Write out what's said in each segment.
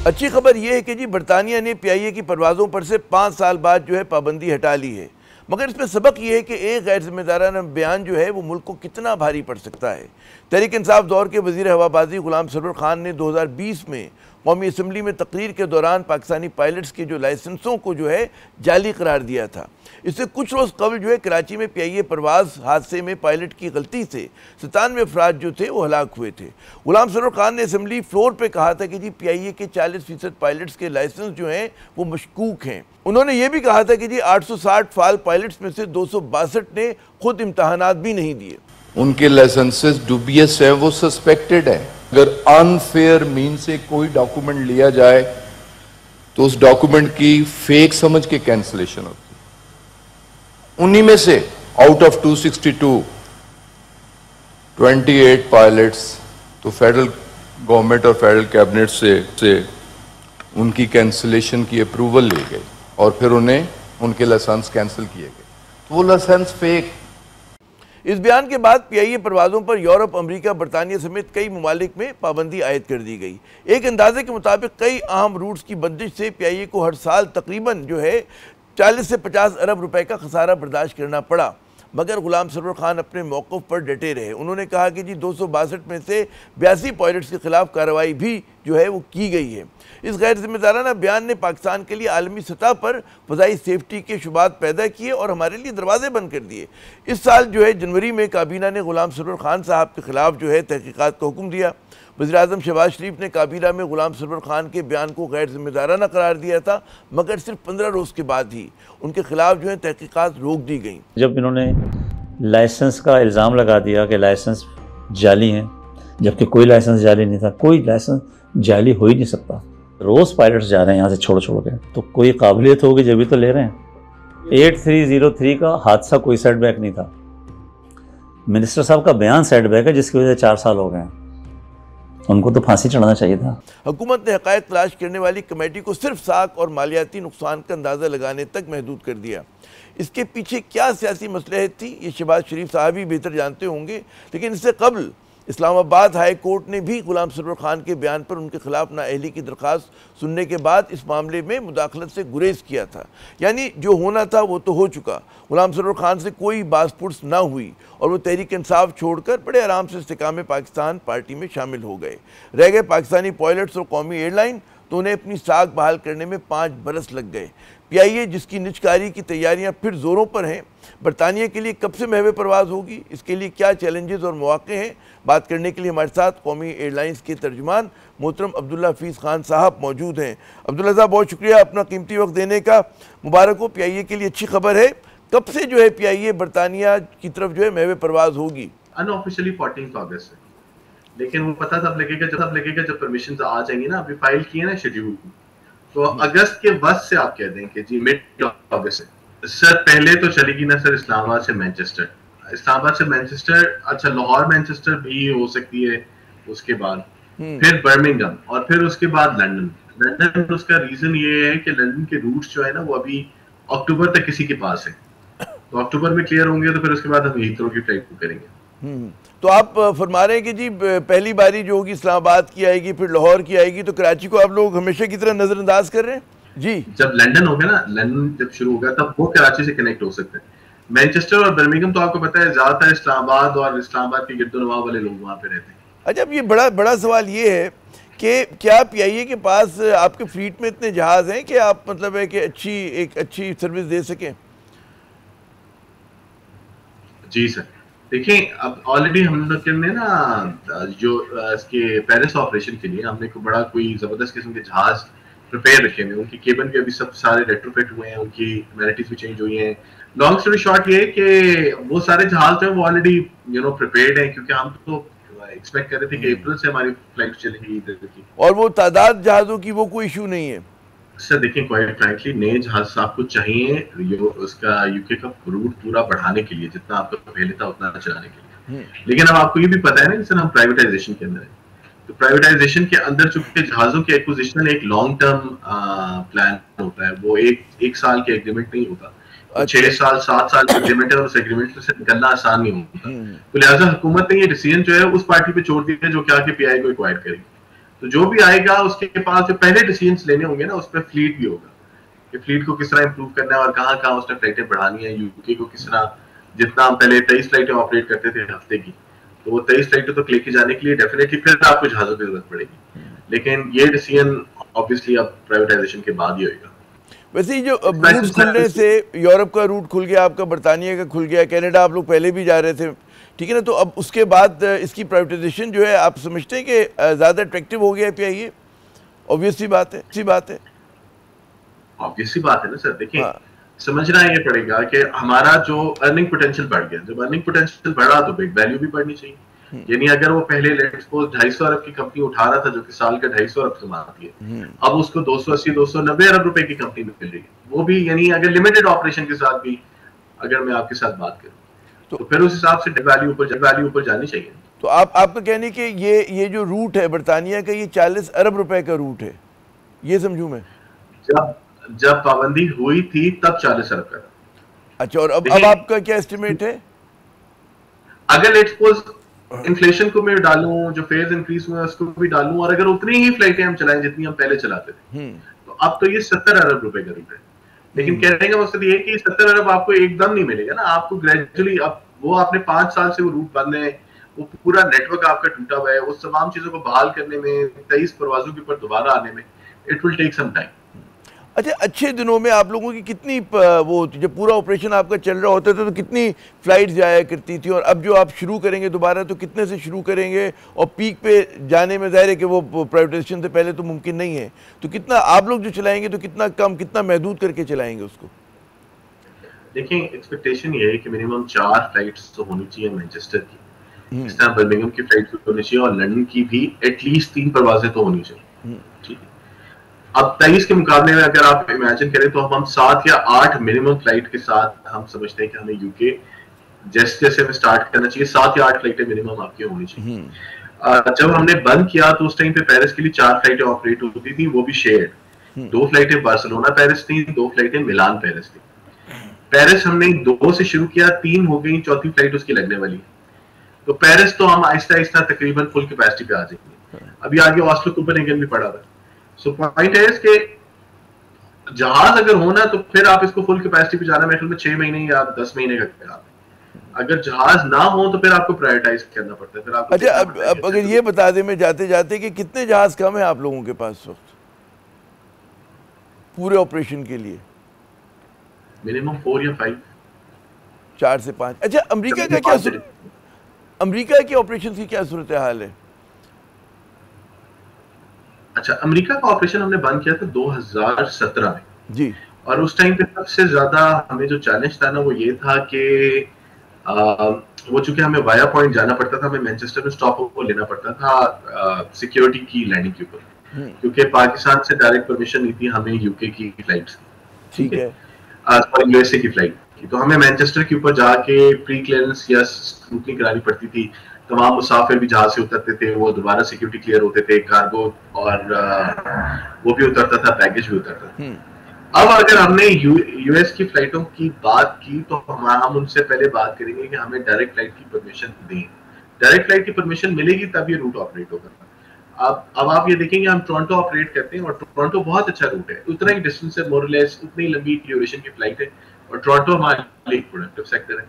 अच्छी खबर यह है कि जी बरतानिया ने PIA की परवाज़ों पर से 5 साल बाद जो है पाबंदी हटा ली है, मगर इसमें सबक यह है कि एक गैर जिम्मेदाराना बयान जो है वो मुल्क को कितना भारी पड़ सकता है। तहरीक इंसाफ दौर के वज़ीर हवाबाजी गुलाम सरवर खान ने 2020 में कौमी असम्बली में तकरीर के दौरान पाकिस्तानी पायलट्स के जो लाइसेंसों को जो है जाली करार दिया था। इससे कुछ रोज़ कबल जो है कराची में PIA परवाज़ हादसे में पायलट की गलती से 97 अफराद जो थे वो हलाक हुए थे। गुलाम सरवर खान ने असम्बली फ्लोर पे कहा था कि जी PIA के 40% पायलट्स के लाइसेंस जो हैं वो मशकूक हैं। उन्होंने ये भी कहा था कि जी 860 फाल पायलट्स में से 262 ने खुद इम्तहानात भी नहीं दिए। उनके लाइसेंसेस डुबियस है, वो सस्पेक्टेड है। अगर अनफेयर मीन से कोई डॉक्यूमेंट लिया जाए तो उस डॉक्यूमेंट की फेक समझ के कैंसिलेशन होती है। उन्हीं में से आउट ऑफ 262 28 पायलट्स तो फेडरल गवर्नमेंट और फेडरल कैबिनेट से उनकी कैंसिलेशन की अप्रूवल ली गई और फिर उन्हें उनके लाइसेंस कैंसिल किए गए, तो वो लाइसेंस फेक। इस बयान के बाद PIA परवाज़ों पर यूरोप, अमेरिका, बरतानिया समेत कई ममालिक में पाबंदी आयद कर दी गई। एक अंदाजे के मुताबिक कई अहम रूट्स की बंदिश से PIA को हर साल तकरीबन जो है 40 से 50 अरब रुपए का खसारा बर्दाश्त करना पड़ा, मगर गुलाम सरवर खान अपने मौक़िफ़ पर डटे रहे। उन्होंने कहा कि जी 262 में से 82 पायलट्स के खिलाफ कार्रवाई भी जो है वो की गई है। इस गैर जिम्मेदाराना बयान ने पाकिस्तान के लिए आलमी सतह पर फ़ज़ाई सेफ्टी के शुबात पैदा किए और हमारे लिए दरवाजे बंद कर दिए। इस साल जो है जनवरी में काबीना ने गुलाम सरवर खान साहब के खिलाफ जो है तहकीकात का हुक्म दिया। वज़ीर-ए-आज़म शहबाज शरीफ ने काबीना में गुलाम सरवर खान के बयान को गैर जिम्मेदाराना करार दिया था, मगर सिर्फ 15 रोज़ के बाद ही उनके खिलाफ जो है तहकीकात रोक दी गई। जब इन्होंने लाइसेंस का इल्ज़ाम लगा दिया कि लाइसेंस जाली हैं, जबकि कोई लाइसेंस जाली नहीं था, कोई लाइसेंस जाली हो ही नहीं सकता। रोज़ पायलट्स जा रहे हैं यहाँ से छोड़ के, तो कोई काबिलियत होगी जब भी तो ले रहे हैं। 8303 का हादसा कोई सेटबैक नहीं था, मिनिस्टर साहब का बयान सेटबैक है जिसकी वजह से 4 साल हो गए हैं। उनको तो फांसी चढ़ाना चाहिए था। हुकूमत ने हक़ाइक़ तलाश करने वाली कमेटी को सिर्फ साख और मालियाती नुकसान का अंदाज़ा लगाने तक महदूद कर दिया। इसके पीछे क्या सियासी मसलहत थी ये शहबाज शरीफ साहब ही बेहतर जानते होंगे, लेकिन इससे कबल इस्लामाबाद हाई कोर्ट ने भी गुलाम सरवर खान के बयान पर उनके खिलाफ नाअहली की दरख्वास्त सुनने के बाद इस मामले में मुदाखलत से गुरेज किया था। यानी जो होना था वो तो हो चुका। गुलाम सरवर खान से कोई बासपुर्स ना हुई और वो तहरीक इंसाफ छोड़कर बड़े आराम से इस्तेकाम पाकिस्तान पार्टी में शामिल हो गए। रह गए पाकिस्तानी पायलट्स और कौमी एयरलाइन, तो उन्हें अपनी साख बहाल करने में 5 बरस लग गए। PIA जिसकी निजकारी की तैयारियां फिर ज़ोरों पर हैं, बरतानिया के लिए कब से महवे परवाज़ होगी, इसके लिए क्या चैलेंजेस और मौक़े हैं, बात करने के लिए हमारे साथ कौमी एयरलाइंस के तर्जुमान मोहतरम अब्दुल्ला हफीज़ खान साहब मौजूद हैं। अब्दुल्ला साहब बहुत शुक्रिया अपना कीमती वक्त देने का। मुबारक हो, PIA के लिए अच्छी खबर है। कब से जो है PIA बरतानिया की तरफ जो है महवे परवाज़ होगी? अनऑफिशियली 14 अगस्त से, लेकिन वो पता तब लगेगा जब परमिशन आ जाएंगी ना। अभी फाइल किए ना शेड्यूल, तो अगस्त के बस से आप कह दें कि जी मिड अगस्त से। सर पहले तो चलेगी ना सर इस्लामाबाद से मैनचेस्टर, इस्लामाबाद से मैनचेस्टर, अच्छा लाहौर मैनचेस्टर भी हो सकती है, उसके बाद फिर बर्मिंघम और फिर उसके बाद लंदन। उसका रीजन ये है कि लंदन के रूट्स जो है ना वो अभी अक्टूबर तक किसी के पास है, तो अक्टूबर में क्लियर होंगे तो फिर उसके बाद हम हीथ्रो की फ्लाइट बुक करेंगे। तो आप फरमा रहे हैं कि जी पहली बारी जो होगी इस्लामाबाद की आएगी, फिर लाहौर की आएगी, तो कराची को आप लोग हमेशा की तरह नजरअंदाज कर रहे हैं? जी, जब लंदन होगा ना, लंदन जब शुरू होगा तब वो कराची से कनेक्ट हो सकते हैं। मैनचेस्टर और बर्मिंघम तो आपको पता है ज्यादातर इस्लामाबाद के गिरदोनवाब वाले लोग वहाँ पे रहते हैं। अच्छा, अब ये बड़ा सवाल ये है कि क्या PIA के पास आपके फ्लीट में इतने जहाज हैं कि आप मतलब है कि एक अच्छी सर्विस दे सकें? जी सर, देखिए अब ऑलरेडी हम लोग ने ना जो इसके पेरिस ऑपरेशन के लिए हमने कोई जबरदस्त किस्म के जहाज प्रिपेयर रखे हुए हैं। उनकी केबन के अभी सब सारे रेट्रोफिट हुए हैं, उनकी एमिनिटीज भी चेंज हुई हैं। लॉन्ग स्टोरी शॉर्ट ये है कि वो सारे जहाज जो हैं वो ऑलरेडी प्रिपेयर्ड हैं, क्योंकि हम तो एक्सपेक्ट कर रहे थे कि अप्रैल से हमारी फ्लाइट चलेगी इधर की। और वो तादाद जहाज़ों की वो कोई इशू नहीं है सर। देखिए क्वाइट फ्रैंकली नए जहाज आपको चाहिए उसका यूके का रूट पूरा बढ़ाने के लिए, जितना आपको पहले था उतना चलाने के लिए। लेकिन अब आपको ये भी पता है ना कि सर हम प्राइवेटाइजेशन के अंदर है, तो प्राइवेटाइजेशन के अंदर चूंकि जहाजों के एक्विजिशन एक लॉन्ग टर्म प्लान होता है, वो एक साल के एग्रीमेंट नहीं होता। 6 साल 7 साल का एग्रीमेंट है और उस एग्रीमेंट से निकलना आसान नहीं होता। तो लिहाजा हुकूमत ने ये डिसीजन जो है उस पार्टी पे छोड़ दिया जो क्या कि PIA को एक्वायर करेगी। तो जो भी आएगा उसके पास जो पहले डिसीजंस लेने होंगे ना, उस पर फ्लीट भी होगा कि फ्लीट को किस तरह इंप्रूव करना है और कहाँ उसने फ्लाइटें बढ़ानी है। यूके को किस तरह, जितना हम पहले 23 फ्लाइटें ऑपरेट करते थे हफ्ते की, तो वो 23 फ्लाइटें तो लेके जाने के लिए डेफिनेटली फिर आपको जहाजों की जरूरत पड़ेगी, लेकिन ये डिसीजन ऑब्वियसली अब प्राइवेटाइजेशन के बाद ही होगा। वैसे ही जो रूट खुलने से, यूरोप का रूट खुल गया, आपका बरतानिया का खुल गया, कनाडा आप लोग पहले भी जा रहे थे, ठीक है ना, तो अब उसके बाद इसकी प्राइवेटाइजेशन जो है आप समझते हैं कि ज़्यादा अट्रैक्टिव हो गया है? ये ऑब्वियस सी बात है, ऑब्वियसली बात है ना सर। देखिए, समझना ये पड़ेगा कि हमारा जो अर्निंग पोटेंशियल बढ़ गया, जब अर्निंग पोटेंशियल बढ़ा तो बिग वैल्यू भी बढ़नी चाहिए। यानी अगर वो पहले लेट्स सपोज 250 अरब की कंपनी उठा रहा था जो कि साल का 250 अरब कमाती है, अब उसको 280-290 अरब रुपए की कंपनी मिल रही है, वो भी यानी अगर लिमिटेड ऑपरेशन के साथ भी अगर मैं आपके साथ बात करूं तो फिर उस हिसाब से वैल्यू ऊपर जानी चाहिए। तो आपका कहने कि ये जो रूट है बरतानिया का, ये 40 अरब रुपए का रूट है, ये समझूं मैं? जब पाबंदी हुई थी तब 40 अरब का। अच्छा, और अब आपका क्या एस्टिमेट है? अगर लेट्स सपोज इन्फ्लेशन को मैं डालूं, जो फेयर्स इंक्रीज हुए उसको भी डालूं, और अगर उतनी ही फ्लाइटें हम चलाएं जितनी हम पहले चलाते थे, तो अब तो ये 70 अरब रुपए का रूट है। लेकिन कहने का मकसद ये है कि 70 अरब आपको एकदम नहीं मिलेगा ना, आपको ग्रेजुअली, अब वो आपने 5 साल से वो रूट बंद है, वो पूरा नेटवर्क आपका टूटा हुआ है, उस तमाम चीजों को बहाल करने में, 23 परवाजों के ऊपर दोबारा आने में it will take some time. अच्छा, अच्छे दिनों में आप लोगों की कितनी वो जब पूरा ऑपरेशन आपका चल रहा होता था तो कितनी फ्लाइट्स जाया करती थी, और अब जो आप शुरू करेंगे दोबारा तो कितने से शुरू करेंगे? और पीक पे जाने में ज़ाहिर है कि वो प्राइवेटाइजेशन से पहले तो मुमकिन नहीं है, तो कितना आप लोग जो चलाएंगे तो कितना कम, कितना महदूद करके चलाएंगे उसको? देखिए, एक्सपेक्टेशन ये है कि मिनिमम 4 फ्लाइट्स तो होनी चाहिए मैनचेस्टर की, इस तरह बर्मिंघम की फ्लाइट भी होनी चाहिए, और लंदन की भी एटलीस्ट 3 परवाजें तो होनी चाहिए। ठीक है, अब 23 के मुकाबले में अगर आप इमेजिन करें तो हम 7 या 8 मिनिमम फ्लाइट के साथ हम समझते हैं कि हमें यूके जैसे हमें स्टार्ट करना चाहिए, 7 या 8 फ्लाइटें मिनिमम आपकी होनी चाहिए। जब हमने बंद किया तो उस टाइम पे पेरिस के लिए 4 फ्लाइटें ऑपरेट होती थी, वो भी शेयर्ड। 2 फ्लाइटें बार्सिलोना पेरिस थी, 2 फ्लाइटें मिलान पेरिस थी। पेरिस हमने 2 से शुरू किया, 3 हो गई, चौथी फ्लाइट उसकी लगने वाली। तो पेरिस तो हम आहिस्ता आहिस्ता तकरीबन फुल कैपेसिटी पे आ जाएंगे। अभी आगे ऑस्लो कोपेनहेगन भी पड़ा है। सो पॉइंट है कि जहाज अगर होना तो फिर आप इसको फुल कैपेसिटी पे जाना मेरे ख्याल में 6 महीने या 10 महीने का काम है। अगर जहाज ना हो तो फिर आपको प्रायोरिटाइज करना पड़ता है। फिर आपको अच्छा, अब अगर ये बता दें मैं जाते जाते कि कितने जहाज कम है आप लोगों के पास वक्त पूरे ऑपरेशन के लिए? मिनिमम 4 या 5, 4 से 5। अच्छा, अमेरिका के ऑपरेशन की क्या सूरत हाल है? अच्छा, अमेरिका का ऑपरेशन हमने बंद किया था 2017 में जी, और उस टाइम पे सबसे ज्यादा हमें जो चैलेंज था ना वो ये था कि वो चूंकि हमें वाया पॉइंट जाना पड़ता था, हमें मैनचेस्टर में स्टॉप को लेना पड़ता था सिक्योरिटी की लैंडिंग के ऊपर, क्योंकि पाकिस्तान से डायरेक्ट परमिशन नहीं थी हमें यूके की फ्लाइट्स की, ठीक है, यूएसए की फ्लाइट की। तो हमें मैनचेस्टर के ऊपर जाके प्री क्लियरेंस या स्क्रूटनी करानी पड़ती थी। तमाम मुसाफिर भी जहाज से उतरते थे, वो दोबारा सिक्योरिटी क्लियर होते थे, कार्गो और वो भी उतरता था, बैगेज भी उतरता था। अब अगर हमने यूएस की फ्लाइटों की बात की तो हम उनसे पहले बात करेंगे कि हमें डायरेक्ट फ्लाइट की परमिशन दें। डायरेक्ट फ्लाइट की परमिशन मिलेगी तब ये रूट ऑपरेट होगा। अब आप ये देखेंगे हम टोरंटो ऑपरेट करते हैं और टोरंटो बहुत अच्छा रूट है, उतना ही डिस्टेंस है, मोर और लेस उतनी लंबी ड्यूरेशन की फ्लाइट है, और टोरंटो हमारे लिए प्रोडक्टिव सेक्टर है।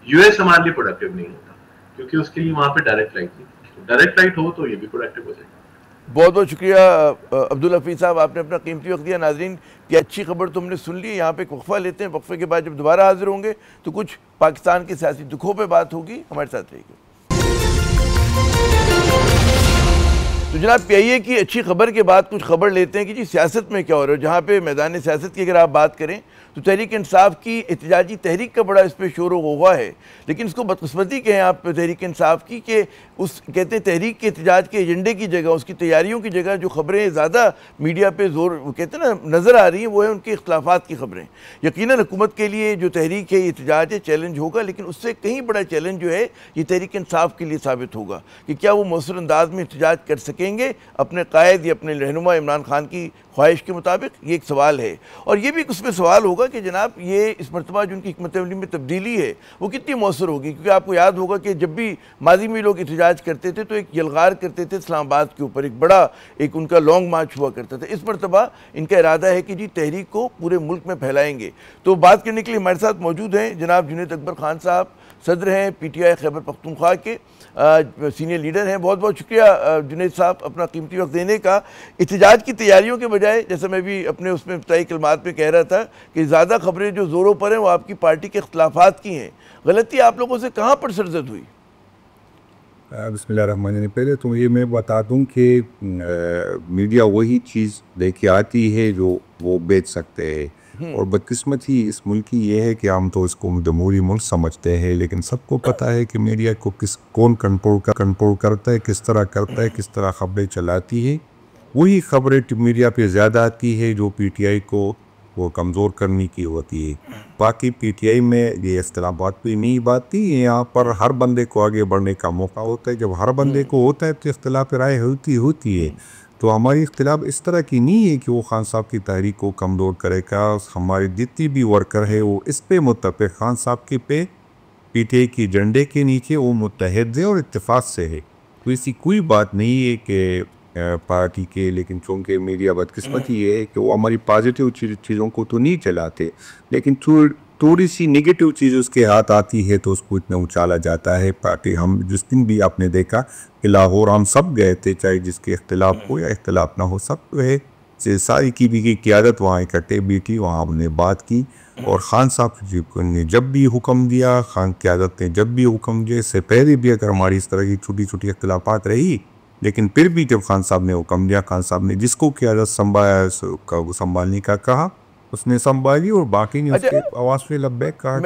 यूएस हमारे लिए प्रोडक्टिव नहीं होता क्योंकि उसके लिए वहां पे डायरेक्ट फ्लाइट नहीं। डायरेक्ट फ्लाइट हो तो ये भी प्रोडक्टिव हो जाएगा। बहुत बहुत शुक्रिया अब्दुल हफीज़ साहब, आपने अपना कीमती वक्त दिया। नाजरीन की अच्छी खबर तो हमने सुन ली। यहाँ पे एक वक्फा लेते हैं, वक्फे के बाद जब दोबारा हाजिर होंगे तो कुछ पाकिस्तान के सियासी दुखों पे बात होगी। हमारे साथ रहिएगा। तो जनाब, PIA की अच्छी खबर के बाद कुछ खबर लेते हैं कि जी सियासत में क्या हो रहा है। जहाँ पे मैदान सियासत की अगर आप बात करें तो तहरीक इंसाफ की एहतजाजी तहरीक का बड़ा इस पर शोर हुआ है, लेकिन इसको बदकिस्मती कहें आप तहरीक इंसाफ की कि उस कहते हैं तहरीक के एहतजाज के एजेंडे की जगह, उसकी तैयारियों की जगह जो खबरें ज़्यादा मीडिया पे जोर कहते हैं ना नज़र आ रही हैं वो है उनके इख्तलाफात की खबरें। यकीनन हुकूमत के लिए जो तहरीक है, एहतजाज है, चैलेंज होगा, लेकिन उससे कहीं बड़ा चैलेंज जो है ये तहरीक इंसाफ के लिए साबित होगा कि क्या वो मौसर अंदाज में एहतजाज कर सकेंगे अपने कायद या अपने रहनुमा इमरान खान की ख्वाहिश के मुताबिक। ये एक सवाल है, और ये भी उसमें सवाल होगा होगा कि जनाब ये इस मरतबा जो उनकी हिकमत अमली में तब्दीली है वो कितनी मौसर होगी, क्योंकि आपको याद होगा कि जब भी माजी में लोग एहतजाज करते थे तो एक यलगार करते थे इस्लामाबाद के ऊपर, एक बड़ा एक उनका लॉन्ग मार्च हुआ करता था। इस मरतबा इनका इरादा है कि जी तहरीक को पूरे मुल्क में फैलाएंगे। तो बात करने के लिए हमारे साथ मौजूद हैं जनाब जुनैद अकबर खान साहब, सदर हैं PTI खैबर पख्तूनख्वा के, सीनियर लीडर हैं। बहुत बहुत शुक्रिया जुनैद साहब अपना कीमती वक्त देने का। एहतजाज की तैयारियों के बजाय, जैसा मैं भी अपने उसमें इब्तिदाई कलमात में कह रहा था कि ज़्यादा खबरें जो ज़ोरों पर हैं वो आपकी पार्टी के इख्तलाफात की हैं। गलती आप लोगों से कहाँ पर सरजद हुई? बिस्मिल्लाहिर्रहमानिर्रहीम। पहले तो ये मैं बता दूं कि मीडिया वही चीज़ लेके आती है जो वो बेच सकते हैं, और बदकिस्मती इस मुल्क की ये है कि हम तो इसको जमहूरी मुल्क समझते हैं, लेकिन सबको पता है कि मीडिया को कौन कंट्रोल करता है, किस तरह करता है, किस तरह खबरें चलाती है। वही खबरें मीडिया पे ज़्यादा आती है जो PTI को वो कमज़ोर करने की होती है। बाकी PTI में ये इख्तिलाफात पे नहीं बात थी, यहाँ पर हर बंदे को आगे बढ़ने का मौका होता है। जब हर बंदे को होता है तो इख्तिलाफ राय होती है। तो हमारी इख्तिलाफ इस तरह की नहीं है कि वो खान साहब की तहरीक को कमज़ोर करेगा। हमारे जितनी भी वर्कर है वो इस पे मुत्तफ़िक़, खान साहब के पे PTI की झंडे के नीचे वो मुत्तहद है और इत्तेफाक से है। तो ऐसी कोई बात नहीं है कि पार्टी के, लेकिन चूँकि मीडिया बदकिस्मती ये है कि वो हमारी पॉजिटिव चीज़ों को तो नहीं चलाते, लेकिन थोड़ी सी नेगेटिव चीज़ उसके हाथ आती है तो उसको इतना उछाला जाता है। पार्टी हम जिस दिन भी आपने देखा कि लाहौर हम सब गए थे, चाहे जिसके इख्तिलाफ हो या इख्तिलाफ ना हो, सब है सारी की भी क़ियादत वहाँ इकट्ठे बैठी, वहाँ हमने बात की। और ख़ान साहब ने जब भी हुक्म दिया, खान क़ियादत ने जब भी हुक्म दिया, इससे पहले भी अगर हमारी इस तरह की छोटी छोटी इख्तिलाफात रही, लेकिन फिर भी जब खान साहब ने हुक्म दिया, खान साहब ने जिसको क़ियादत संभालने का कहा उसने संभाली, और बाकी ने उसके आवाज़ पे लब्बैक कहा।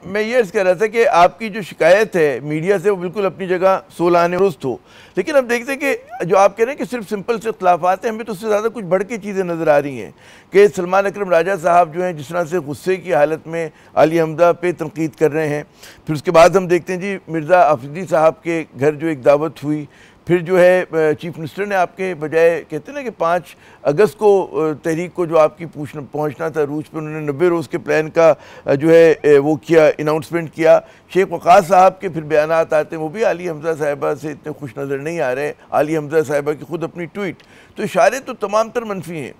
मैं ये अर्ज़ कर रहा था कि आपकी जो शिकायत है मीडिया से वो बिल्कुल अपनी जगह सोलाने दुरुस्त हो, लेकिन अब देखते हैं कि जो आप कह रहे हैं कि सिर्फ सिंपल से इख्तिलाफात हैं, हमें तो उससे ज़्यादा कुछ बढ़ के चीज़ें नज़र आ रही हैं कि सलमान अकरम राजा साहब जो हैं जिस तरह से गुस्से की हालत में आली हमदा पे तनकीद कर रहे हैं। फिर उसके बाद हम देखते हैं जी मिर्ज़ा आफरीदी साहब के घर जो एक दावत हुई, फिर जो है चीफ मिनिस्टर ने आपके बजाय कहते हैं ना कि 5 अगस्त को तहरीक को जो आपकी पहुंचना था रूस पे, उन्होंने 90 रोज़ के प्लान का जो है वो किया, अनाउंसमेंट किया। शेख वक़ास साहब के फिर बयानात आते हैं, वो भी आली हमजा साहिबा से इतने खुश नज़र नहीं आ रहे। आली हमजा साहिबा की खुद अपनी ट्वीट, तो इशारे तो तमाम तर मनफी हैं।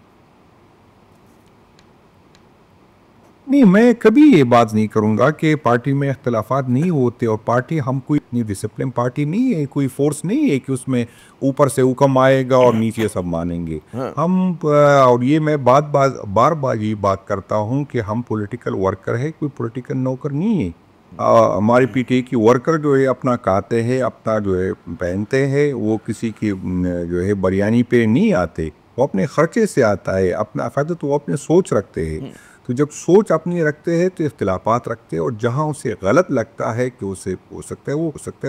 नहीं, मैं कभी ये बात नहीं करूँगा कि पार्टी में इख्तिलाफात नहीं होते, और पार्टी हम कोई इतनी डिसिप्लिन पार्टी नहीं है, कोई फोर्स नहीं है कि उसमें ऊपर से हुक्म आएगा और नीचे सब मानेंगे। हम और ये मैं बार बार ये बात करता हूँ कि हम पॉलिटिकल वर्कर है, कोई पॉलिटिकल नौकर नहीं है। हमारे PTI की वर्कर जो है अपना खाते हैं, अपना जो है पहनते हैं, वो किसी की जो है बिरयानी पे नहीं आते, वो अपने खर्चे से आता है, अपना फ़ायदा तो वो अपने सोच रखते हैं। तो जब सोच अपनी रखते हैं तो इख्तिलाफात रखते हैं, और जहाँ उसे गलत लगता है कि उसे हो सकता है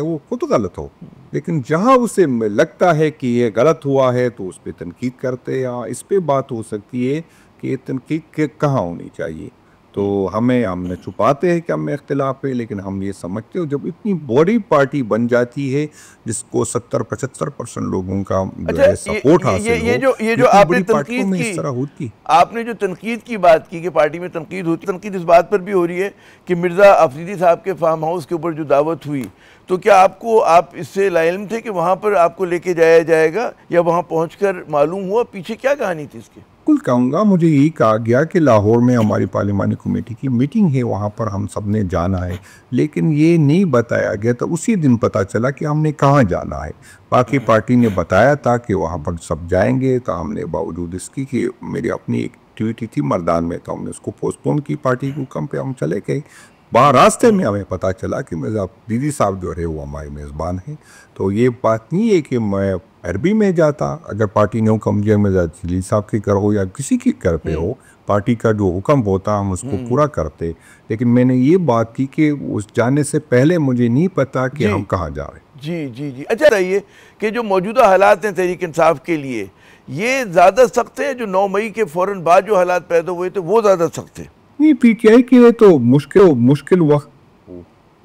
वो खुद गलत हो, लेकिन जहाँ उसे लगता है कि ये गलत हुआ है तो उस पर तनकीद करते हैं। या इस पे बात हो सकती है कि ये तनकीद कहाँ होनी चाहिए। तो हमने छुपाते हैं कि हमें इख्तिलाफ है, लेकिन हम ये समझते हो जब इतनी बड़ी पार्टी बन जाती है जिसको 70-75% लोगों का सपोर्ट हासिल ये जो आपने तनकीद की बात की कि पार्टी में तनकीद होती, तनकीद इस बात पर भी हो रही है कि मिर्ज़ा आफरीदी साहब के फार्म हाउस के ऊपर जो दावत हुई, तो क्या आप इससे लाइल्म थे कि वहाँ पर आपको लेके जाया जाएगा, या वहाँ पहुँचकर मालूम हुआ पीछे क्या कहानी थी इसके? बिल्कुल कहूँगा, मुझे यही कहा गया कि लाहौर में हमारी पार्लिमानी कमेटी की मीटिंग है, वहाँ पर हम सब ने जाना है, लेकिन ये नहीं बताया गया। तो उसी दिन पता चला कि हमने कहाँ जाना है। बाकी पार्टी ने बताया था कि वहाँ पर सब जाएंगे, तो हमने बावजूद इसकी कि मेरी अपनी एक एक्टिविटी थी मर्दान में, तो हमने उसको पोस्टपोन की, पार्टी के हुक्म पे हम चले गए। वहाँ रास्ते में हमें पता चला कि मिर्ज़ा दीदी साहब जो है वो हमारे मेज़बान हैं। तो ये बात नहीं है कि मैं अरबी में जाता, अगर पार्टी ने हुक्म दिया मिर्ज़ा दीदी साहब के घर हो या किसी के घर पे हो, पार्टी का जो हुक्म होता हम उसको पूरा करते। लेकिन मैंने ये बात की कि उस जाने से पहले मुझे नहीं पता कि हम कहाँ जा रहे हैं। जी जी जी। अच्छा बताइए कि जो मौजूदा हालात हैं तहरीक इंसाफ के लिए, ये ज़्यादा सख्त है जो 9 मई के फ़ौरन बाद जो हालात पैदा हुए थे वो ज़्यादा सख्त है? नहीं, PTI के लिए तो मुश्किल वक्त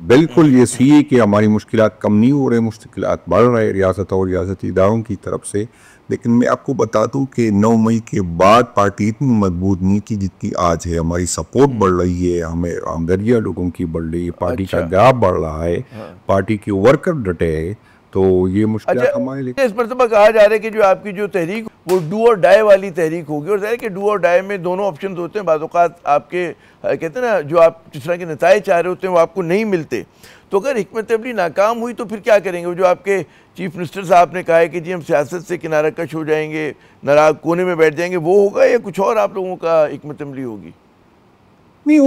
बिल्कुल ये सही है कि हमारी मुश्किलात कम नहीं हो रहे, मुश्किलात बढ़ रहे रियासत और रियासती इदारों की तरफ से। लेकिन मैं आपको बता दूं कि 9 मई के बाद पार्टी इतनी मजबूत नहीं थी जितनी आज है। हमारी सपोर्ट बढ़ रही है, हमें आमदनियाँ लोगों की बढ़ रही है, पार्टी का ग्राफ बढ़ रहा है, पार्टी के वर्कर डटे हैं, तो ये मुश्किल हमारे लिए। इस मरतबा कहा जा रहा है कि जो आपकी जो तहरीक वो डू और डाई वाली तहरीक होगी, और ज़ाहिर है कि डू और डाई में दोनों ऑप्शन होते हैं। बाज़ आपके कहते हैं ना जो आप जिस तरह के नताइज चाह रहे होते हैं वो आपको नहीं मिलते। तो अगर हिकमत अमली नाकाम हुई तो फिर क्या करेंगे? वो जो आपके चीफ मिनिस्टर साहब ने कहा है कि जी हम सियासत से किनारा कश हो जाएंगे, नाराज कोने में बैठ जाएंगे, वो होगा या कुछ और आप लोगों का हिकमत अमली होगी? नहीं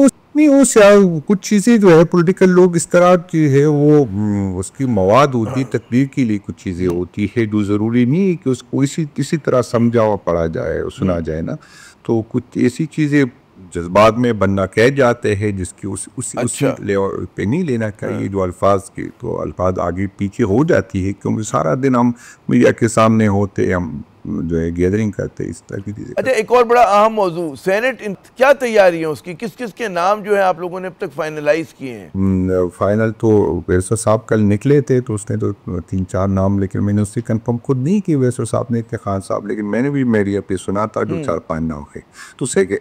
वो कुछ चीज़ें जो है पॉलिटिकल लोग इस तरह की है, वो उसकी मवाद होती है, तकदीर के लिए कुछ चीज़ें होती है जो ज़रूरी नहीं है कि उसको किसी तरह समझा और पढ़ा जाए और सुना जाए ना। तो कुछ ऐसी चीज़ें जज्बात में बनना कह जाते हैं जिसकी उसी लेवल पे नहीं लेना चाहिए। जो अल्फाज के तो अल्फाज आगे पीछे हो जाती है, क्योंकि सारा दिन हम मीडिया के सामने होते, हम जो है गैदरिंग करते इस तरह की चीज़ें। अच्छा, एक और बड़ा अहम मौजू सेनेट, क्या तैयारी है उसकी? किस किस के नाम जो है आप लोगों ने अब तक फाइनलाइज किए हैं? फाइनल तो वैसर साहब कल निकले थे, तो उसने तो 3-4 नाम, लेकिन मैंने उससे कंफर्म खुद नहीं कि वैसर साहब ने थे खान साहब, लेकिन मैंने भी मीडिया पे सुना था जो 4-5 नाम है। तो उससे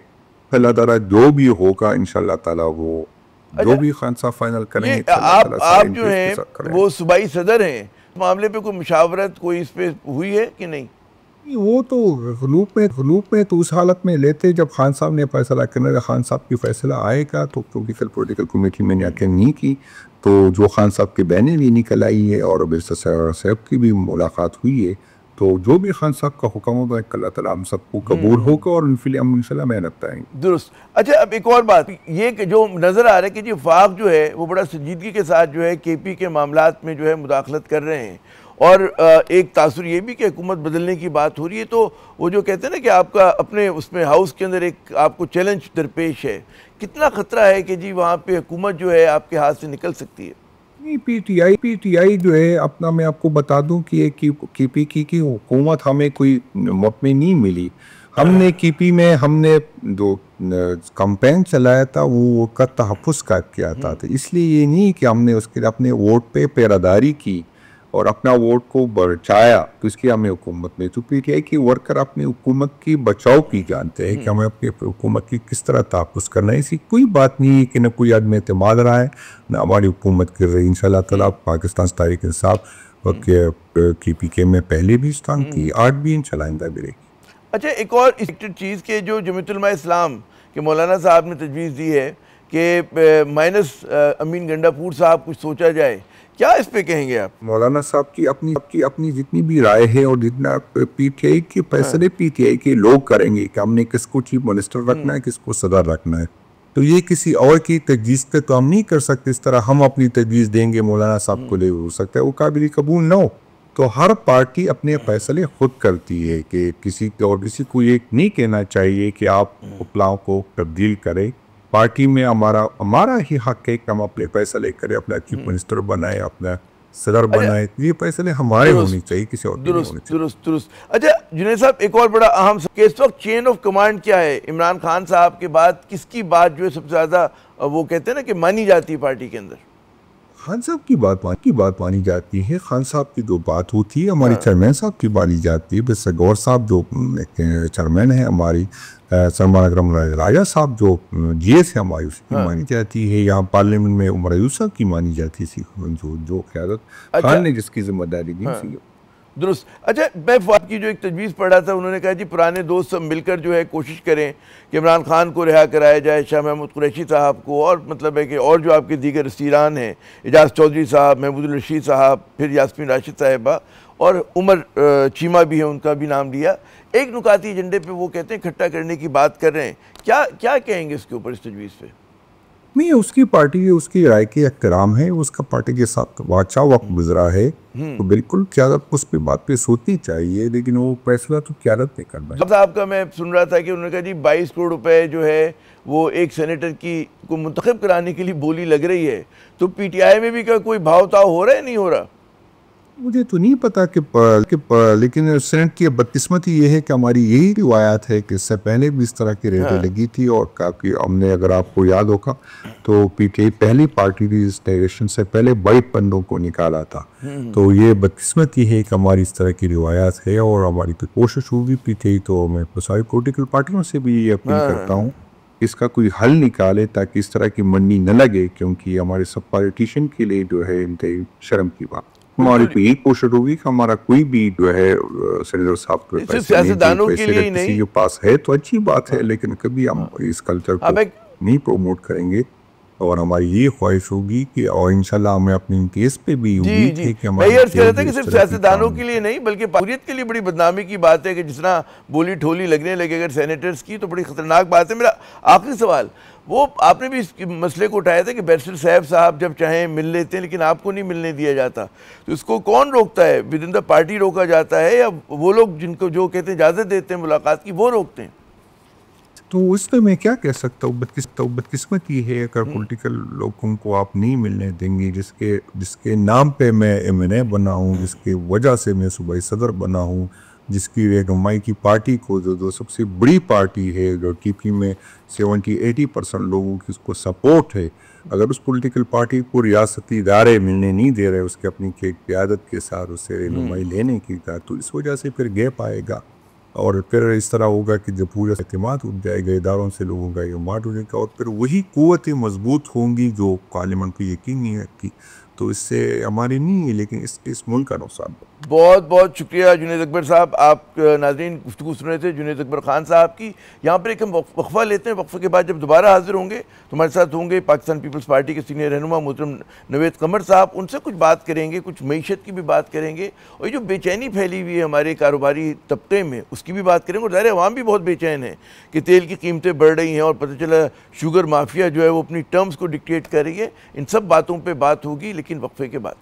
अल्लाह ताला जो भी होगा इंशाल्लाह ताला वो जो भी खान साहब फाइनल करेंगे। आप जो हैं वो सूबाई सदर हैं, इस मामले पे कोई मुशावरत कोई इस पे हुई है कि नहीं? वो तो गलूप में तो उस हालत में लेते जब खान साहब ने फैसला करना था। खान साहब की फैसला आएगा तो पॉलिटिकल कमेटी में आके नहीं की, तो जो खान साहब की बहनें भी निकल आई है और साहब की भी मुलाकात हुई है, तो जो भी खान साहब का हुक्म होगा अल्लाह ताला हम सबको कबूल होगा और उनके लिए हम इंशाल्लाह मेहनत करेंगे। दुरुस्त। अच्छा, अब एक और बात ये कि जो नज़र आ रहा है कि जी वफाक जो है वो बड़ा संजीदगी के साथ जो है KP के मामलात में जो है मुदाखलत कर रहे हैं, और एक तासुर ये भी कि हुकूमत बदलने की बात हो रही है, तो वो जो कहते हैं ना कि आपका अपने उसमें हाउस के अंदर एक आपको चैलेंज दरपेश है, कितना ख़तरा है कि जी वहाँ पे हुकूमत जो है आपके हाथ से निकल सकती है? पीटीआई जो है अपना, मैं आपको बता दूं कि KP की हुकूमत हमें कोई मौत में नहीं मिली। हमने KP में हमने जो कैंपेन चलाया था वो का तहफ़्फ़ुज़ का किया था, तो इसलिए ये नहीं कि हमने उसके अपने वोट पे पैरादारी की और अपना वोट को बचाया तो इसकी हमें हुकूमत में। तो PTI की वर्कर अपनी हुकूमत की बचाव की जानते हैं कि हमें अपनी हुकूमत की किस तरह तहफ़्फ़ुज़ करना है। ऐसी कोई बात नहीं है कि न कोई आदमी एतमाद रहा है न हमारी हुकूमत कर रही है। इंशाअल्लाह ताला पाकिस्तान तहरीक इंसाफ KPK में पहले भी इस्तेमाल की, आज भी इंशाअल्लाह आइंदा भी रहेगी। अच्छा, एक और चीज़ के जो जमीयत उलमा इस्लाम के मौलाना साहब ने तजवीज़ दी है कि माइनस अमीन गंडापुर साहब कुछ सोचा जाए, क्या इस पे कहेंगे आप? मौलाना साहब की अपनी जितनी भी राय है और जितना PTI के फैसले PTI के लोग करेंगे कि हमने किसको चीफ मिनिस्टर रखना है, किसको सदर रखना है, तो ये किसी और की तजवीज़ पे तो हम नहीं कर सकते। इस तरह हम अपनी तजवीज़ देंगे मौलाना साहब को ले, हो सकता है वो काबिल कबूल ना हो। तो हर पार्टी अपने फैसले खुद करती है कि किसी को ये नहीं कहना चाहिए कि आप उपलाओं को तब्दील करें। पार्टी में हमारा ही हक है कि हम अपने फैसले करें, अपना चीफ मिनिस्टर बनाए, अपना सदर बनाए। ये फैसले हमारे होने चाहिए, किसी और दुरुस्त। अच्छा जुनैद साहब, एक और बड़ा अहम इस वक्त चेन ऑफ कमांड क्या है? इमरान खान साहब के बाद किसकी बात जो है सबसे ज़्यादा वो कहते हैं ना कि मानी जाती है पार्टी के अंदर? खान साहब की बात मानी जाती है। खान साहब की जो बात होती है हमारी चेयरमैन साहब की मानी जाती है। बस गौर साहब जो चेयरमैन है, हमारी सलमान अकरम राजा साहब जो GS है हमारी, उसकी मानी जाती है। यहाँ पार्लियामेंट में उमर यूसुफ की मानी जाती है, जो क़यादत खान ने जिसकी जिम्मेदारी दी। दुरुस्त। अच्छा, मैं फवाद की जो एक तजवीज़ पढ़ा था, उन्होंने कहा जी पुराने दोस्त सब मिलकर जो है कोशिश करें कि इमरान खान को रिहा कराया जाए, शाह महमूद कुरैशी साहब को, और मतलब है कि और जो आपके दीगर रसीरान हैं, एजाज चौधरी साहब, महमूद रशीद साहब, फिर यास्मीन राशिद साहिबा और उमर चीमा भी है, उनका भी नाम लिया। एक नुकाती एजेंडे पे वो कहते हैं इकट्ठा करने की बात कर रहे हैं, क्या कहेंगे इसके ऊपर, इस तजवीज़ पे? नहीं, उसकी पार्टी है, उसकी राय के एहतराम है, उसका पार्टी के साथ अच्छा वक्त गुजरा है, तो बिल्कुल क़यादत उस पर बात पे सोचनी चाहिए, लेकिन वो फैसला तो क़यादत ने करना है। साहब का मैं सुन रहा था कि उन्होंने कहा जी 22 करोड़ रुपए जो है वो एक सेनेटर को मुंतखब कराने के लिए बोली लग रही है, तो PTI में भी क्या कोई भाव ताव हो रहा है, नहीं हो रहा? मुझे तो नहीं पता लेकिन सेनेट की बदकिस्मती ये है कि हमारी यही रिवायत है कि इससे पहले भी इस तरह की रेडें लगी थी और काफ़ी हमने, अगर आपको याद होगा तो पीटीआई पहली पार्टी थी इस डायरेक्शन से पहले वाइट बंदों को निकाला था। तो ये बदकिस्मती है कि हमारी इस तरह की रिवायत है और हमारी तो कोशिश होगी पीटीआई, तो मैं सारी पॉलिटिकल पार्टियों से भी ये अपील करता हूँ इसका कोई हल निकाले ताकि इस तरह की मंडी न लगे, क्योंकि हमारे सब पॉलिटिशियन के लिए जो है इंतहाई शर्म की बात। हमारी तो यही कोशिश होगी कि हमारा कोई भी जो है सेनेटर साहब के पैसे सियासतदानों के लिए ही किसी नहीं, के पास है तो अच्छी बात है, लेकिन कभी हम इस कल्चर को नहीं प्रमोट करेंगे और हमारी ये ख्वाहिश होगी कि और इंशाल्लाह हमें अपनी केस पे भी उम्मीद है कि हमारे अर्ज कर रहा था कि सिर्फ सियासतदानों के लिए नहीं बल्कि पारियत के लिए बड़ी बदनामी की बात है कि जिस तरह बोली ठोली लगने लगे अगर सेनेटर्स की, तो बड़ी खतरनाक बात है। मेरा आखिरी सवाल, वो आपने भी इस मसले को उठाया था कि बैरिस्टर सैफ साहब जब चाहें मिल लेते हैं लेकिन आपको नहीं मिलने दिया जाता, तो इसको कौन रोकता है? विद इन द पार्टी रोका जाता है या वो लोग जिनको जो कहते हैं इजाज़त देते हैं मुलाकात की वो रोकते हैं? तो उसमें मैं क्या कह सकता हूँ, बदकिस्मत ये है अगर पॉलिटिकल लोगों को आप नहीं मिलने देंगे, जिसके नाम पे मैं एमएनए बना हूँ, जिसके वजह से मैं सूबाई सदर बना हूँ, जिसकी रहनुमाई की पार्टी को जो सबसे बड़ी पार्टी है, जो टीपी में 70-80% लोगों की उसको सपोर्ट है, अगर उस पॉलिटिकल पार्टी को रियासती इदारे मिलने नहीं दे रहे उसके अपनी क़यादत के साथ उससे रहनुमाई लेने की, तो इस वजह से फिर गैप आएगा और फिर इस तरह होगा कि जब पूरा एतमाद उठ जाएगा, इदारों से लोगों का एतमाद हो जाएगा और फिर वही क़ुव्वतें मजबूत होंगी जो पार्लियामेंट को यकीन नहीं रखती। तो इससे हमारे नहीं है लेकिन इस मुल्क का नुकसान। बहुत बहुत शुक्रिया जुनैद अकबर साहब। आप नाज़रीन गुफ्तगू सुन रहे थे जुनैद अकबर ख़ान साहब की। यहाँ पर एक हम वक्फ़ा लेते हैं, वक्फ़े के बाद जब दोबारा हाजिर होंगे तो हमारे साथ होंगे पाकिस्तान पीपल्स पार्टी के सीनियर रहनुमा मोहतरम नवेद कमर साहब। उनसे कुछ बात करेंगे, कुछ मईशत की भी बात करेंगे और ये जो बेचैनी फैली हुई है हमारे कारोबारी तबके में उसकी भी बात करेंगे। और ज़ाहिर अवाम भी बहुत बेचैन है कि तेल की कीमतें बढ़ रही हैं और पता चला शुगर माफिया जो है वो अपनी टर्म्स को डिक्टेट कर रही है। इन सब बातों पर बात होगी लेकिन वक्फ़े के बाद।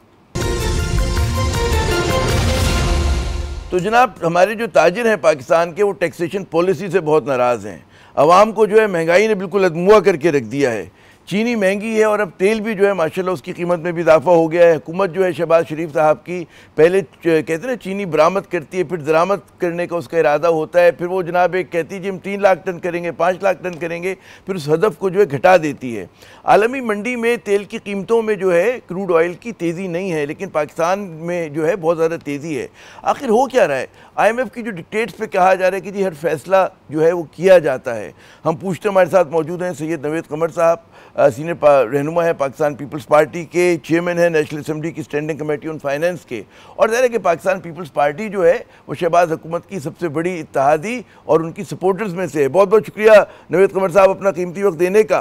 तो जनाब हमारे जो ताजिर हैं पाकिस्तान के वो टैक्सेशन पॉलिसी से बहुत नाराज़ हैं। आवाम को जो है महंगाई ने बिल्कुल अदमुआ करके रख दिया है। चीनी महंगी है और अब तेल भी जो है माशाल्लाह उसकी कीमत में भी इजाफा हो गया है। हुकूमत जो है शहबाज शरीफ साहब की पहले कहते हैं ना चीनी बरामद करती है, फिर दरामद करने का उसका इरादा होता है, फिर वो जनाब एक कहती है जी हम 3 लाख टन करेंगे, 5 लाख टन करेंगे, फिर उस हदफ को जो है घटा देती है। आलमी मंडी में तेल की कीमतों में जो है क्रूड ऑयल की तेज़ी नहीं है लेकिन पाकिस्तान में जो है बहुत ज़्यादा तेज़ी है। आखिर हो क्या रहा है? IMF की जो डिक्टेट्स पे कहा जा रहा है कि जी हर फैसला जो है वो किया जाता है। हम पूछते हमारे साथ मौजूद हैं सैयद नवेद कमर साहब, सीनियर रहनुमा है पाकिस्तान पीपल्स पार्टी के, चेयरमैन है नेशनल असम्बली की स्टैंडिंग कमेटी ऑन फाइनेंस के, और ज़ाहिर है कि पाकिस्तान पीपल्स पार्टी जो है वो शहबाज हुकूमत की सबसे बड़ी इत्तेहादी और उनकी सपोर्टर्स में से है। बहुत बहुत शुक्रिया नवेद कमर साहब अपना कीमती वक्त देने का।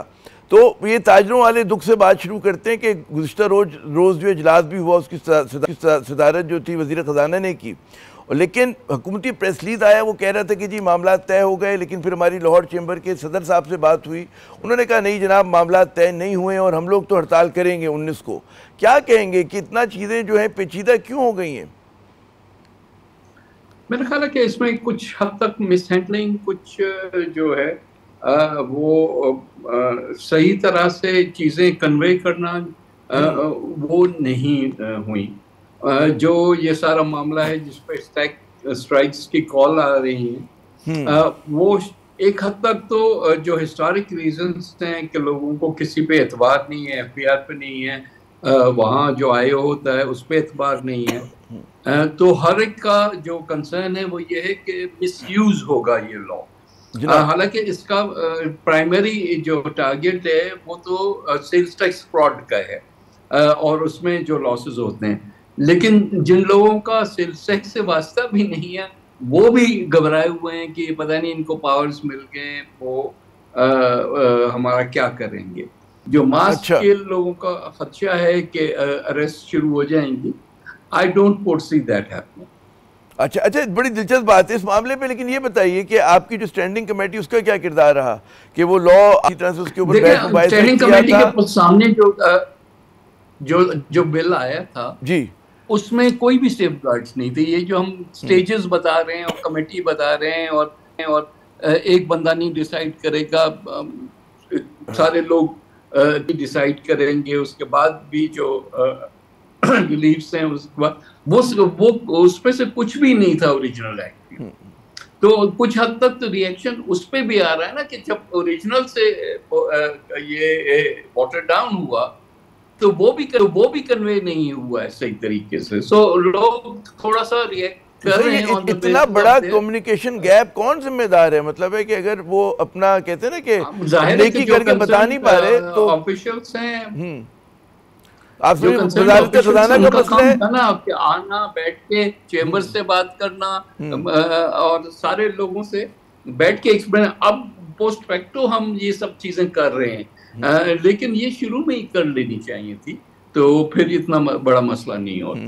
तो ये ताजरों वाले दुख से बात शुरू करते हैं कि गुज़िश्ता रोज़ जो इजलास भी हुआ उसकी सदारत जो थी वज़ीर ख़जाना ने की, लेकिन हुकूमती प्रेस रिलीज आया वो कह रहा था कि जी मामला तय हो गए। लेकिन फिर हमारी लाहौर चैम्बर के सदर साहब से बात हुई, उन्होंने कहा नहीं जनाब मामला तय नहीं हुए और हम लोग तो हड़ताल करेंगे 19 को। क्या कहेंगे कि इतना चीज़ें जो है पेचीदा क्यों हो गई हैं? मेरा ख्याल है कि इसमें कुछ हद तक मिस हैंडलिंग कुछ जो है वो सही तरह से चीज़ें कन्वे करना वो नहीं हुई। जो ये सारा मामला है जिस पर स्ट्राइक्स की कॉल आ रही है वो एक हद तक तो जो हिस्टोरिक रीजंस हैं कि लोगों को किसी पे एतबार नहीं है, FBR पे नहीं है, वहाँ जो IO होता है उस पर एतबार नहीं है, तो हर एक का जो कंसर्न है वो ये है कि मिसयूज होगा ये लॉ। हालांकि इसका प्राइमरी जो टारगेट है वो तो सेल्स टैक्स फ्रॉड का है और उसमें जो लॉसेस होते हैं, लेकिन जिन लोगों का सेल्स टैक्स से वास्ता भी नहीं है वो भी घबराए हुए हैं कि पता नहीं इनको पावर्स मिल गए वो हमारा क्या करेंगे। जो मास स्केल लोगों का खदशा है कि अरेस्ट शुरू हो जाएंगी, I don't foresee that happening. अच्छा, बड़ी दिलचस्प बात है इस मामले पे। लेकिन ये बताइए कि आपकी जो स्टैंडिंग कमेटी उसका क्या किरदार रहा कि वो लॉ की तरह से उसके ऊपर स्टैंडिंग कमेटी के सामने जो बिल आया था जी उसमें कोई भी सेफगार्ड्स नहीं थे। ये जो हम स्टेजेस बता रहे हैं और कमेटी बता रहे हैं और एक बंदा नहीं डिसाइड करेगा, सारे लोग डिसाइड करेंगे, उसके बाद भी जो लीव्स हैं उसके बाद वो उसमें से कुछ भी नहीं था ओरिजिनल एक्ट में। तो कुछ हद तक तो रिएक्शन उस पे भी आ रहा है ना कि जब ओरिजिनल से ये वाटर डाउन हुआ तो वो भी कन्वे नहीं हुआ है सही तरीके से। सो लोग थोड़ा सा रिएक्ट कर रहे हैं। इतना बड़ा कम्युनिकेशन गैप कौन जिम्मेदार है? मतलब है कि अगर वो अपना कहते हैं ना कि जाहिर करके बता नहीं पा रहे तो ऑफिशियल्स हैं, आप वजारत खजाना का मसला है ना, आपके आना बैठ के चेंबर से बात करना और सारे लोगों से बैठ के एक्सप्लेन। अब पोस्ट फैक्टो हम ये सब चीजें कर रहे हैं, लेकिन ये शुरू में ही कर लेनी चाहिए थी तो फिर इतना बड़ा मसला नहीं होता।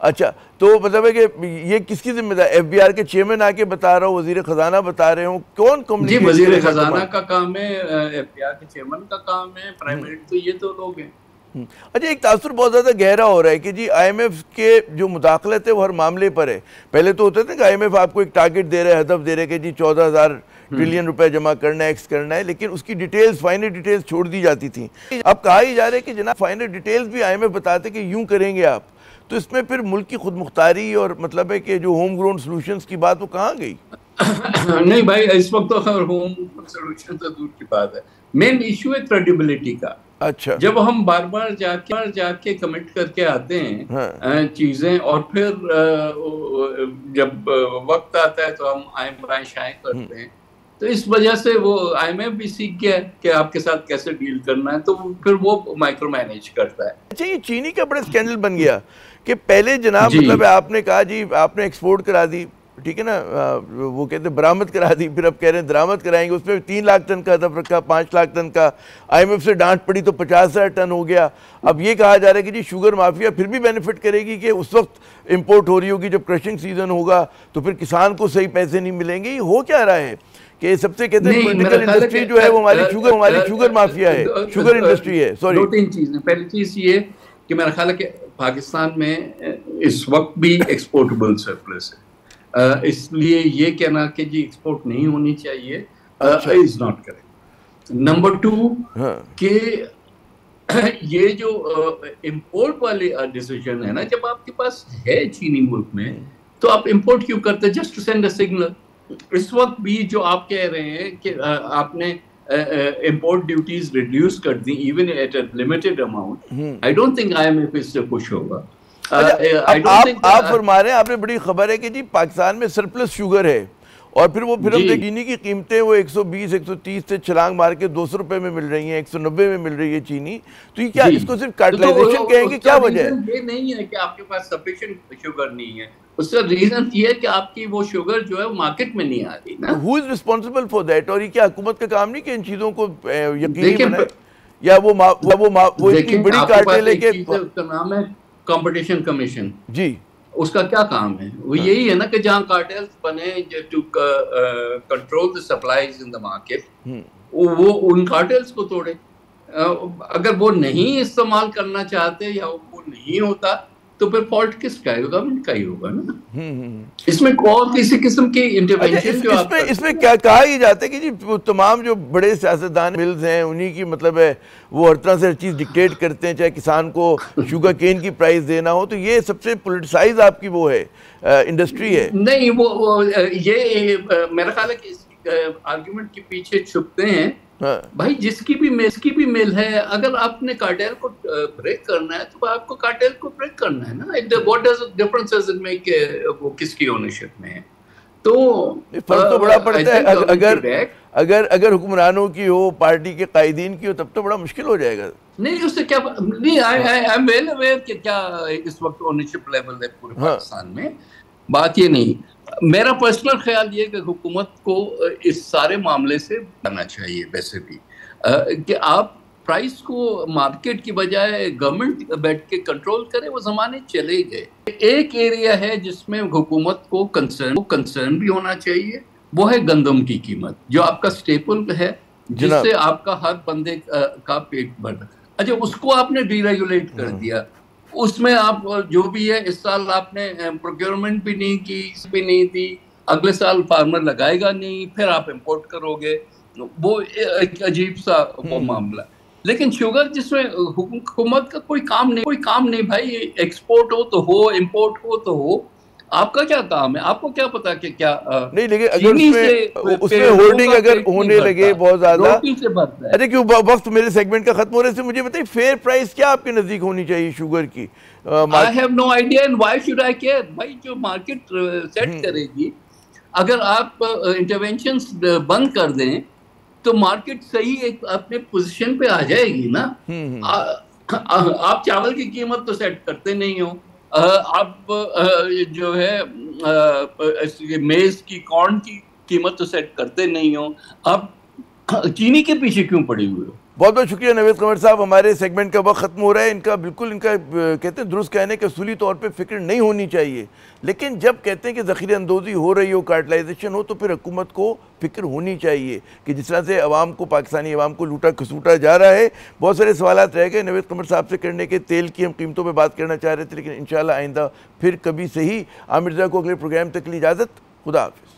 अच्छा, तो मतलब है कि ये किसकी जिम्मेदारी? एफबीआर के चेयरमैन आके बता रहा हूँ, वजीर खजाना बता रहे हो, कौन कम्युनिकेशन? जी, वजीर खजाना का काम है, एफबीआर के चेयरमैन का काम है, प्राइम मिनिस्टर तो ये तो लोग हैं। अच्छा, एक तासुर बहुत ज़्यादा गहरा हो रहा है कि जी आईएमएफ के जो मुदाखलत है वो हर मामले पर है। पहले तो होता था कि आईएमएफ आपको एक टारगेट दे रहा है, हदफ दे रहे कि जी 14,000 ट्रिलियन रुपए जमा करना है, एक्स करना है, लेकिन उसकी डिटेल्स, फाइनल डिटेल्स छोड़ दी जाती थी। अब कहा ही जा रहा है कि जनाब फाइनल डिटेल्स भी आईएमएफ बताते कि यूं करेंगे आप, तो इसमें फिर मुल्क की खुद मुख्तारी और मतलब है कि जो होम ग्रोन सोल्यूशंस की बात वो कहाँ गई? नहीं भाई, इस वक्त तो होम सोल्यूशन तो दूर की बात है, मेन इशू है क्रेडिबिलिटी का। अच्छा, जब हम बार बार जाके कमिट करके आते हैं चीजें और फिर जब वक्त आता है तो हम आए बाएं शाएं करते हैं, तो इस वजह से वो आईएमएफ भी सीख गया कि आपके साथ कैसे डील करना है, तो फिर वो माइक्रो मैनेज करता है। अच्छा, ये चीनी का बड़ा स्कैंडल बन गया कि पहले जनाब मतलब आपने कहा जी आपने एक्सपोर्ट करा दी, ठीक है ना, वो कहते बरामद करा दी, फिर अब कह रहे हैं दरामद कराएंगे, उसमें 3 लाख टन का हदफ रखा, 5 लाख टन का, आईएमएफ से डांट पड़ी तो 50,000 टन हो गया। अब ये कहा जा रहा है कि जी शुगर माफिया फिर भी बेनिफिट करेगी कि उस वक्त इंपोर्ट हो रही होगी जब क्रशिंग सीजन होगा, तो फिर किसान को सही पैसे नहीं मिलेंगे। ये हो क्या रहा है कि सबसे कहते हैं पॉलिटिकल इंडस्ट्री जो है वो हमारी शुगर माफिया है, शुगर इंडस्ट्री है। सॉरी, 2-3 चीजें। पहली चीज ये कि मेरा ख्याल है कि पाकिस्तान में इस वक्त भी एक्सपोर्टेबल सरप्लस है, इसलिए ये कहना कि जी एक्सपोर्ट नहीं होनी चाहिए इज नॉट करेक्ट। नंबर 2 कि ये जो इंपोर्ट वाले डिसीजन है ना, जब आपके पास है चीनी मुल्क में तो आप इंपोर्ट क्यों करते? Just to send a signal. इस वक्त भी जो आप कह रहे हैं कि आपने इंपोर्ट ड्यूटीज रिड्यूस कर दी even at a limited amount, I don't think IMF इससे खुश होगा। आप फरमा रहे हैं, आपने बड़ी खबर है कि जी पाकिस्तान में सरप्लस शुगर है और फिर हम चीनी की कीमतें वो 120-130 से छलांग मार के 200 रुपए में मिल रही हैं, 190 में मिल रही है चीनी। तो ये क्या इसको सिर्फ कार्टलाइजेशन कहेंगे? क्या वजह है? ये नहीं है कि आपके पास सफिशिएंट शुगर नहीं है, उसका रीजन ये है कि आपकी वो शुगर जो है वो मार्केट में नहीं आ रही ना। Who is responsible for that? और ये क्या हुकूमत का काम नहीं कि इन चीजों को यकीनी बनाए, या वो इतनी बड़ी कार्टेल है कि नाम है कंपटीशन कमीशन जी, उसका क्या काम है? वो यही है ना कि जहाँ कार्टेल्स बने to control the supplies in the market, वो उन कार्टेल्स को तोड़े। अगर वो नहीं इस्तेमाल करना चाहते या वो नहीं होता तो फिर फॉल्ट किसका है? गवर्नमेंट का ही होगा ना। इसमें और किसी किस्म की इंटरवेंशन इसमें क्या कहा ही जाता है कि जी तमाम जो बड़े सियासतदान मिल्स हैं उन्हीं की मतलब है वो हर तरह से हर चीज़ डिक्टेट करते हैं, चाहे किसान को शुगर केन की प्राइस देना हो, तो ये सबसे पोलिटिसाइज आपकी वो है इंडस्ट्री है। नहीं, वो ये मेरा ख्याल है कि इस आर्गुमेंट के पीछे छुपते हैं भाई, जिसकी भी मिल है, अगर आपने कार्टेल को ब्रेक करना है तो आपको कार्टेल को ब्रेक करना है ना। What does difference does it make वो किसकी ओनरशिप में है? तो फर्क तो बड़ा पड़ता है। अगर हुक्मरानों की हो, पार्टी के कायदीन की हो, तब तो बड़ा मुश्किल हो जाएगा। नहीं, उससे क्या नहीं, आई एम वेल अवेयर कि क्या इस वक्त ओनरशिप लेवल है पूरे पाकिस्तान में, बात ये नहीं। मेरा पर्सनल ख्याल ये कि हुकूमत को इस सारे मामले से बचना चाहिए वैसे भी, कि आप प्राइस को मार्केट की बजाय गवर्नमेंट बैठ के कंट्रोल करे, वो ज़माने चले गए। एक एरिया है जिसमें हुकूमत को कंसर्न भी होना चाहिए, वो है गंदम की कीमत, जो आपका स्टेपल है, जिससे आपका हर बंदे का पेट भर। अच्छा, उसको आपने डीरेगुलेट कर दिया, उसमें आप जो भी है, इस साल आपने प्रोक्योरमेंट भी नहीं दी, अगले साल फार्मर लगाएगा नहीं, फिर आप इंपोर्ट करोगे, वो एक अजीब सा वो मामला। लेकिन शुगर जिसमें हुकूमत का कोई काम नहीं भाई। एक्सपोर्ट हो तो हो, इंपोर्ट हो तो हो, आपका क्या काम है? आपको क्या पता कि क्या नहीं, लेकिन अगर उसमें होर्डिंग अगर होने लगे बहुत ज्यादा, अरे क्यों वक्त मेरे सेगमेंट का खत्म हो रहे से मुझे बताइए फेयर प्राइस क्या आपके नजदीक होनी चाहिए शुगर की? I have no idea and why should I care भाई। जो मार्केट सेट करेगी, अगर आप इंटरवेंशंस बंद कर दें तो मार्केट सही एक अपने पोजीशन पे आ जाएगी ना। आप चावल की कीमत तो सेट करते नहीं हो, आप जो है मेज की, कॉर्न की कीमत तो सेट करते नहीं हो, आप चीनी के पीछे क्यों पड़े हुए हो? बहुत बहुत शुक्रिया नवेद कमर साहब। हमारे सेगमेंट का वक्त खत्म हो रहा है। इनका कहते हैं दुरुस्त कहने के असूली तौर पे फिक्र नहीं होनी चाहिए, लेकिन जब कहते हैं कि ज़ख़ीरे अंदोज़ी हो रही हो, कार्टलाइजेशन हो, तो फिर हुकूमत को फिक्र होनी चाहिए कि जिस तरह से अवाम को, पाकिस्तानी अवाम को लूटा खसूटा जा रहा है। बहुत सारे सवालात रह गए नवेद कमर साहब से करने के। तेल की हम कीमतों पर बात करना चाह रहे थे, लेकिन इंशाअल्लाह आइंदा फिर कभी सही। आमिर रज़ा को अगले प्रोग्राम तक की इजाज़त। खुदा हाफ़िज़।